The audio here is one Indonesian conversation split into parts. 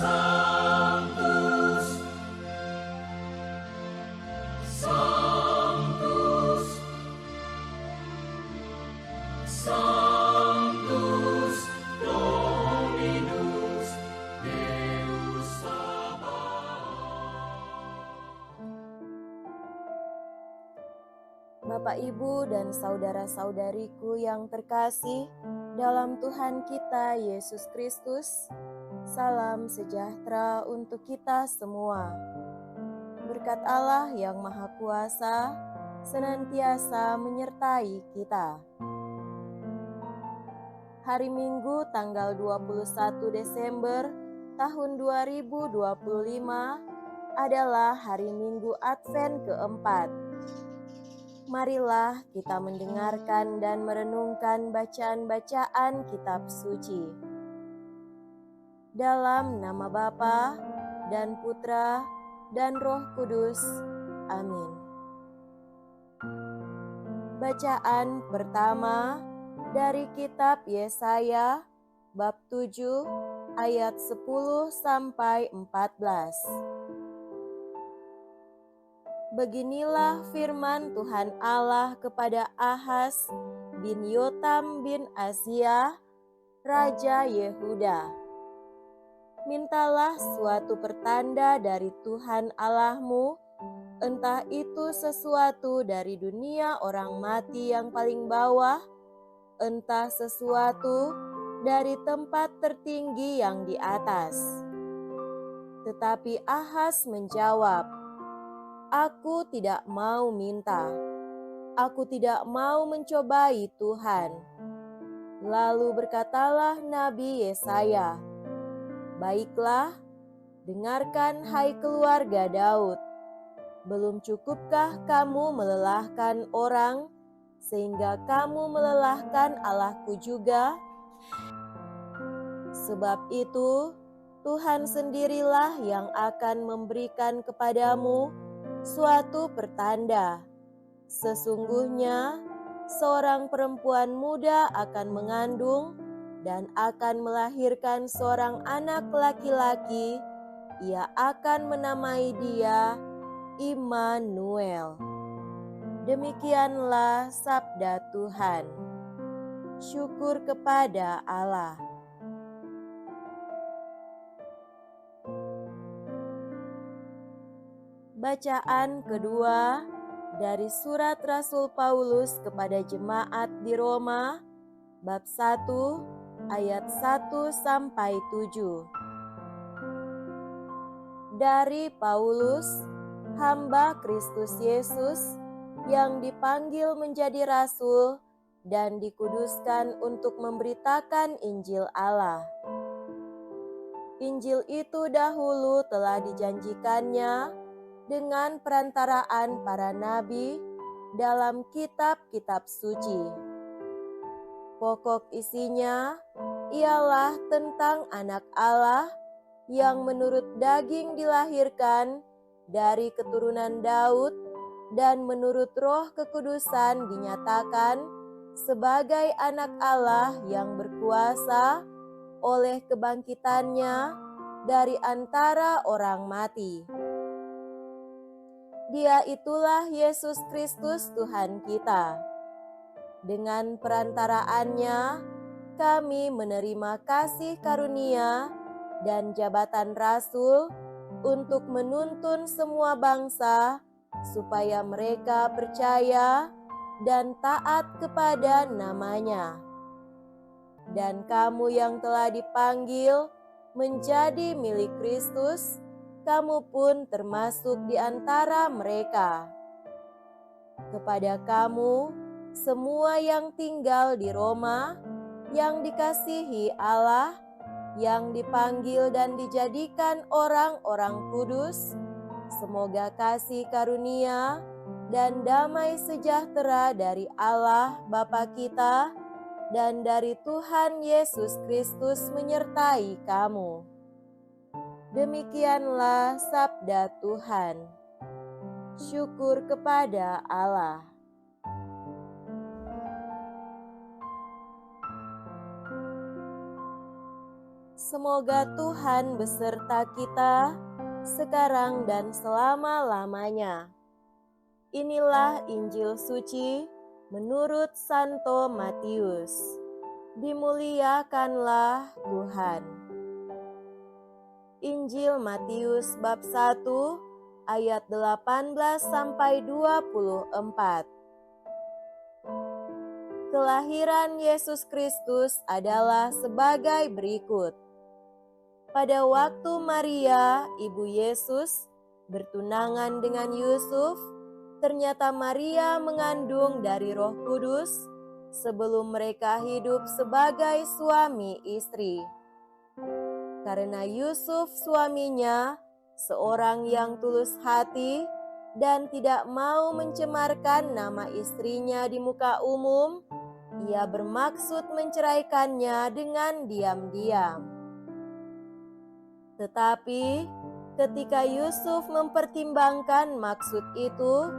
Sanctus, Sanctus, Sanctus Dominus Deus Sabaoth. Bapak, Ibu, dan saudara-saudariku yang terkasih dalam Tuhan kita Yesus Kristus, salam sejahtera untuk kita semua. Berkat Allah yang Maha Kuasa senantiasa menyertai kita. Hari Minggu tanggal 21 Desember tahun 2025 adalah hari Minggu Advent keempat. Marilah kita mendengarkan dan merenungkan bacaan-bacaan kitab suci. Dalam nama Bapa dan Putra dan Roh Kudus. Amin. Bacaan pertama dari kitab Yesaya bab 7 ayat 10 sampai 14. Beginilah firman Tuhan Allah kepada Ahaz bin Yotam bin Asia, Raja Yehuda. Mintalah suatu pertanda dari Tuhan Allahmu, entah itu sesuatu dari dunia orang mati yang paling bawah, entah sesuatu dari tempat tertinggi yang di atas. Tetapi Ahaz menjawab, "Aku tidak mau minta. Aku tidak mau mencobai Tuhan." Lalu berkatalah Nabi Yesaya, "Baiklah, dengarkan hai keluarga Daud. Belum cukupkah kamu melelahkan orang, sehingga kamu melelahkan Allahku juga? Sebab itu, Tuhan sendirilah yang akan memberikan kepadamu suatu pertanda. Sesungguhnya, seorang perempuan muda akan mengandung dan akan melahirkan seorang anak laki-laki. Ia akan menamai dia Immanuel." Demikianlah sabda Tuhan. Syukur kepada Allah. Bacaan kedua dari surat Rasul Paulus kepada jemaat di Roma, bab 1 ayat 1 sampai 7. Dari Paulus, hamba Kristus Yesus yang dipanggil menjadi rasul dan dikuduskan untuk memberitakan Injil Allah. Injil itu dahulu telah dijanjikannya dengan perantaraan para nabi dalam kitab-kitab suci. Pokok isinya ialah tentang Anak Allah yang menurut daging dilahirkan dari keturunan Daud dan menurut Roh Kekudusan dinyatakan sebagai Anak Allah yang berkuasa oleh kebangkitannya dari antara orang mati. Dia itulah Yesus Kristus Tuhan kita. Dengan perantaraannya, kami menerima kasih karunia dan jabatan rasul untuk menuntun semua bangsa supaya mereka percaya dan taat kepada namanya. Dan kamu yang telah dipanggil menjadi milik Kristus, kamu pun termasuk di antara mereka. Kepada kamu, semua yang tinggal di Roma, yang dikasihi Allah, yang dipanggil dan dijadikan orang-orang kudus, semoga kasih karunia dan damai sejahtera dari Allah Bapa kita dan dari Tuhan Yesus Kristus menyertai kamu. Demikianlah sabda Tuhan. Syukur kepada Allah. Semoga Tuhan beserta kita, sekarang dan selama-lamanya. Inilah Injil suci menurut Santo Matius. Dimuliakanlah Tuhan. Injil Matius bab 1 ayat 18 sampai 24. Kelahiran Yesus Kristus adalah sebagai berikut. Pada waktu Maria, ibu Yesus, bertunangan dengan Yusuf, ternyata Maria mengandung dari Roh Kudus sebelum mereka hidup sebagai suami istri. Karena Yusuf suaminya seorang yang tulus hati dan tidak mau mencemarkan nama istrinya di muka umum, ia bermaksud menceraikannya dengan diam-diam. Tetapi ketika Yusuf mempertimbangkan maksud itu,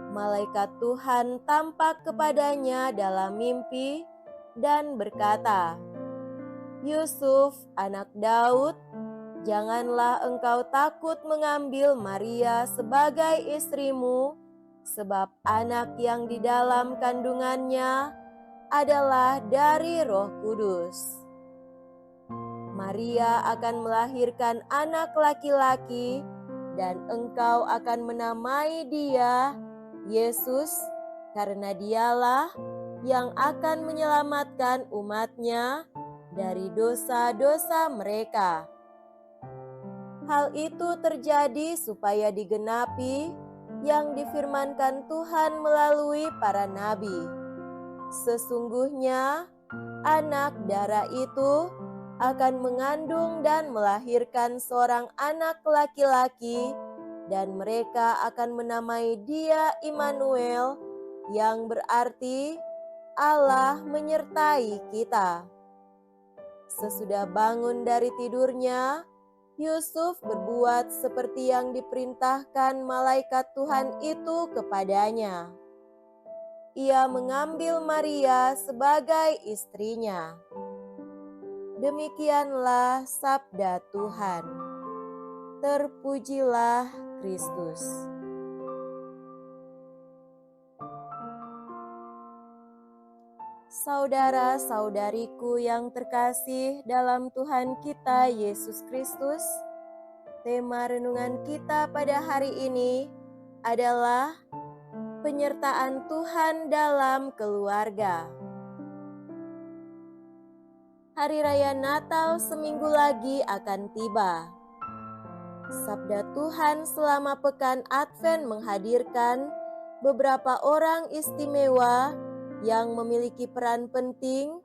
malaikat Tuhan tampak kepadanya dalam mimpi dan berkata, "Yusuf, anak Daud, janganlah engkau takut mengambil Maria sebagai istrimu, sebab anak yang di dalam kandungannya adalah dari Roh Kudus. Maria akan melahirkan anak laki-laki, dan engkau akan menamai dia Yesus, karena dialah yang akan menyelamatkan umatnya dari dosa-dosa mereka." Hal itu terjadi supaya digenapi yang difirmankan Tuhan melalui para nabi. Sesungguhnya anak dara itu akan mengandung dan melahirkan seorang anak laki-laki, dan mereka akan menamai dia Immanuel, yang berarti Allah menyertai kita. Sesudah bangun dari tidurnya, Yusuf berbuat seperti yang diperintahkan malaikat Tuhan itu kepadanya. Ia mengambil Maria sebagai istrinya. Demikianlah sabda Tuhan. Terpujilah Kristus. Saudara-saudariku yang terkasih dalam Tuhan kita Yesus Kristus, tema renungan kita pada hari ini adalah penyertaan Tuhan dalam keluarga. Hari Raya Natal seminggu lagi akan tiba. Sabda Tuhan selama pekan Advent menghadirkan beberapa orang istimewa yang memiliki peran penting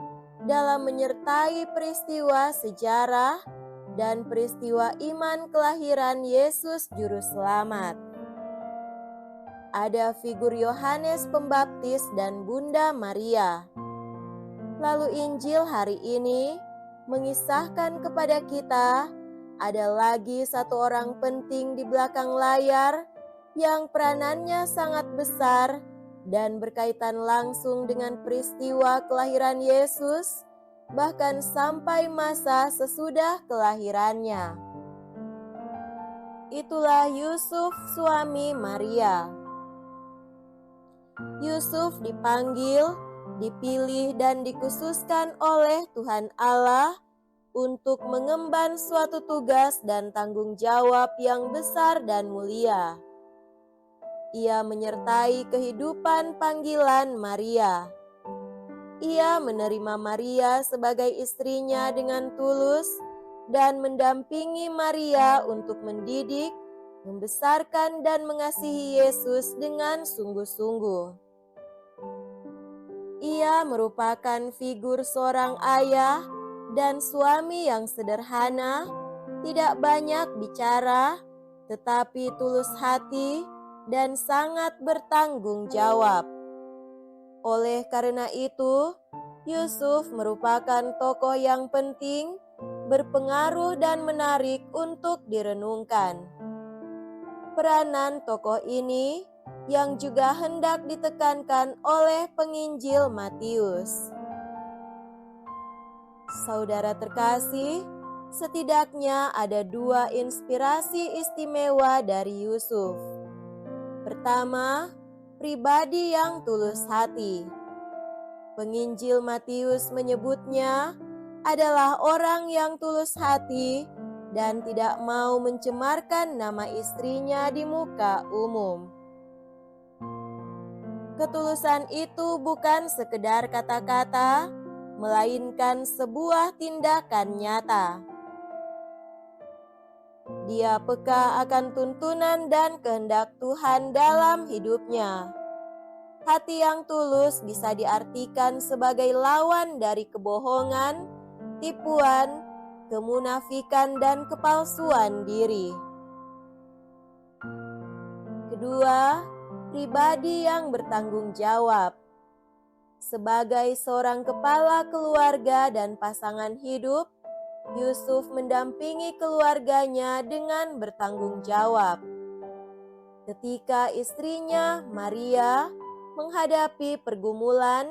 dalam menyertai peristiwa sejarah dan peristiwa iman kelahiran Yesus Juru Selamat. Ada figur Yohanes Pembaptis dan Bunda Maria. Lalu Injil hari ini mengisahkan kepada kita ada lagi satu orang penting di belakang layar yang peranannya sangat besar dan berkaitan langsung dengan peristiwa kelahiran Yesus, bahkan sampai masa sesudah kelahirannya. Itulah Yusuf, suami Maria. Yusuf dipanggil, dipilih dan dikhususkan oleh Tuhan Allah untuk mengemban suatu tugas dan tanggung jawab yang besar dan mulia. Ia menyertai kehidupan panggilan Maria. Ia menerima Maria sebagai istrinya dengan tulus dan mendampingi Maria untuk mendidik, membesarkan dan mengasihi Yesus dengan sungguh-sungguh. Ia merupakan figur seorang ayah dan suami yang sederhana, tidak banyak bicara, tetapi tulus hati dan sangat bertanggung jawab. Oleh karena itu, Yusuf merupakan tokoh yang penting, berpengaruh dan menarik untuk direnungkan. Peranan tokoh ini yang juga hendak ditekankan oleh penginjil Matius. Saudara terkasih, Setidaknya ada dua inspirasi istimewa dari Yusuf. Pertama, pribadi yang tulus hati. Penginjil Matius menyebutnya adalah orang yang tulus hati dan tidak mau mencemarkan nama istrinya di muka umum. Ketulusan itu bukan sekedar kata-kata, melainkan sebuah tindakan nyata. Dia peka akan tuntunan dan kehendak Tuhan dalam hidupnya. Hati yang tulus bisa diartikan sebagai lawan dari kebohongan, tipuan, kemunafikan, dan kepalsuan diri. Kedua, pribadi yang bertanggung jawab. Sebagai seorang kepala keluarga dan pasangan hidup, Yusuf mendampingi keluarganya dengan bertanggung jawab. Ketika istrinya, Maria, menghadapi pergumulan,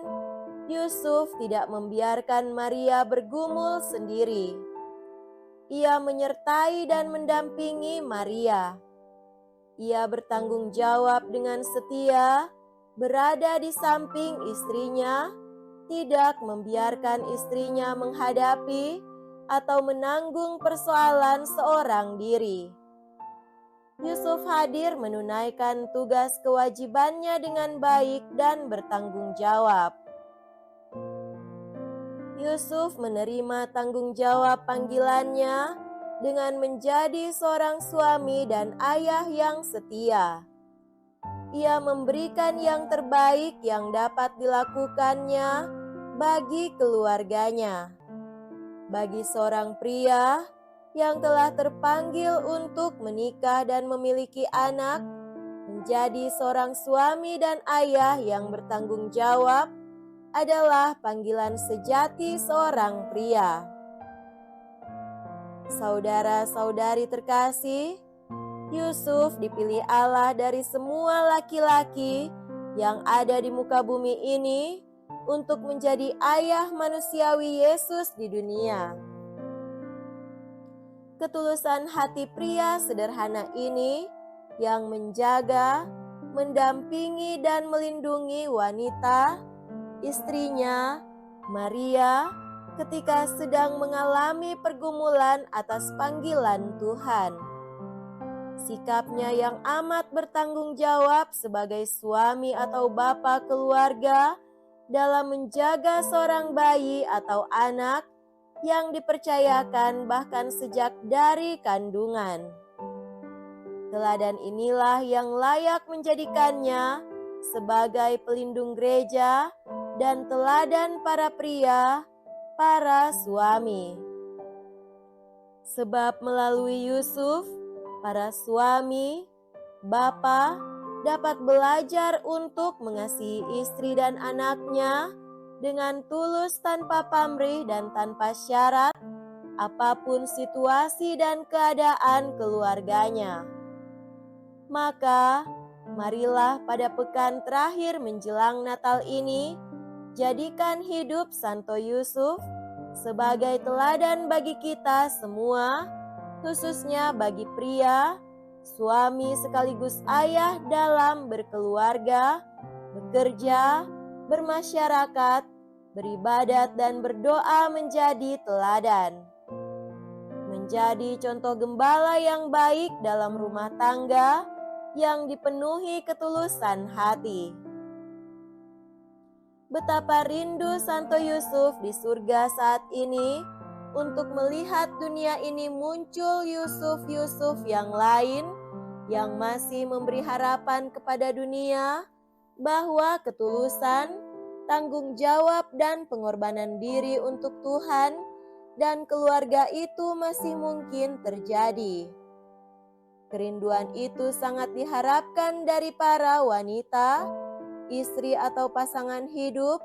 Yusuf tidak membiarkan Maria bergumul sendiri. Ia menyertai dan mendampingi Maria. Ia bertanggung jawab dengan setia, berada di samping istrinya, tidak membiarkan istrinya menghadapi atau menanggung persoalan seorang diri. Yusuf hadir menunaikan tugas kewajibannya dengan baik dan bertanggung jawab. Yusuf menerima tanggung jawab panggilannya dengan menjadi seorang suami dan ayah yang setia. Ia memberikan yang terbaik yang dapat dilakukannya bagi keluarganya. Bagi seorang pria yang telah terpanggil untuk menikah dan memiliki anak, menjadi seorang suami dan ayah yang bertanggung jawab adalah panggilan sejati seorang pria. Saudara-saudari terkasih, Yusuf dipilih Allah dari semua laki-laki yang ada di muka bumi ini untuk menjadi ayah manusiawi Yesus di dunia. Ketulusan hati pria sederhana ini yang menjaga, mendampingi dan melindungi wanita, istrinya, Maria, ketika sedang mengalami pergumulan atas panggilan Tuhan. Sikapnya yang amat bertanggung jawab sebagai suami atau bapa keluarga dalam menjaga seorang bayi atau anak yang dipercayakan bahkan sejak dari kandungan. Teladan inilah yang layak menjadikannya sebagai pelindung gereja dan teladan para pria, para suami. Sebab melalui Yusuf, para suami, bapa, dapat belajar untuk mengasihi istri dan anaknya dengan tulus tanpa pamrih dan tanpa syarat, apapun situasi dan keadaan keluarganya. Maka, marilah pada pekan terakhir menjelang Natal ini, jadikan hidup Santo Yusuf sebagai teladan bagi kita semua, khususnya bagi pria, suami sekaligus ayah dalam berkeluarga, bekerja, bermasyarakat, beribadat dan berdoa menjadi teladan. Menjadi contoh gembala yang baik dalam rumah tangga yang dipenuhi ketulusan hati. Betapa rindu Santo Yusuf di surga saat ini untuk melihat dunia ini muncul Yusuf-Yusuf yang lain yang masih memberi harapan kepada dunia bahwa ketulusan, tanggung jawab, dan pengorbanan diri untuk Tuhan dan keluarga itu masih mungkin terjadi. Kerinduan itu sangat diharapkan dari para wanita, istri atau pasangan hidup,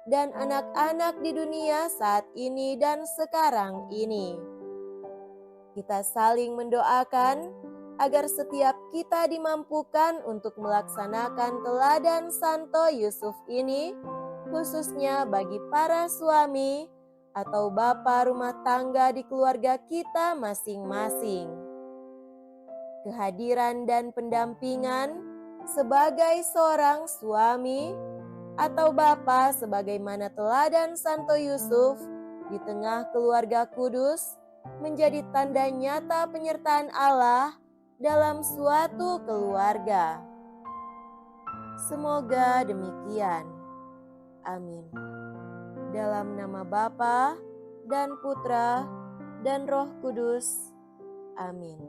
dan anak-anak di dunia saat ini dan sekarang ini. Kita saling mendoakan agar setiap kita dimampukan untuk melaksanakan teladan Santo Yusuf ini, khususnya bagi para suami, atau bapa rumah tangga di keluarga kita masing-masing. Kehadiran dan pendampingan sebagai seorang suami atau bapa sebagaimana teladan Santo Yusuf di tengah keluarga kudus menjadi tanda nyata penyertaan Allah dalam suatu keluarga. Semoga demikian. Amin. Dalam nama Bapa dan Putra dan Roh Kudus. Amin.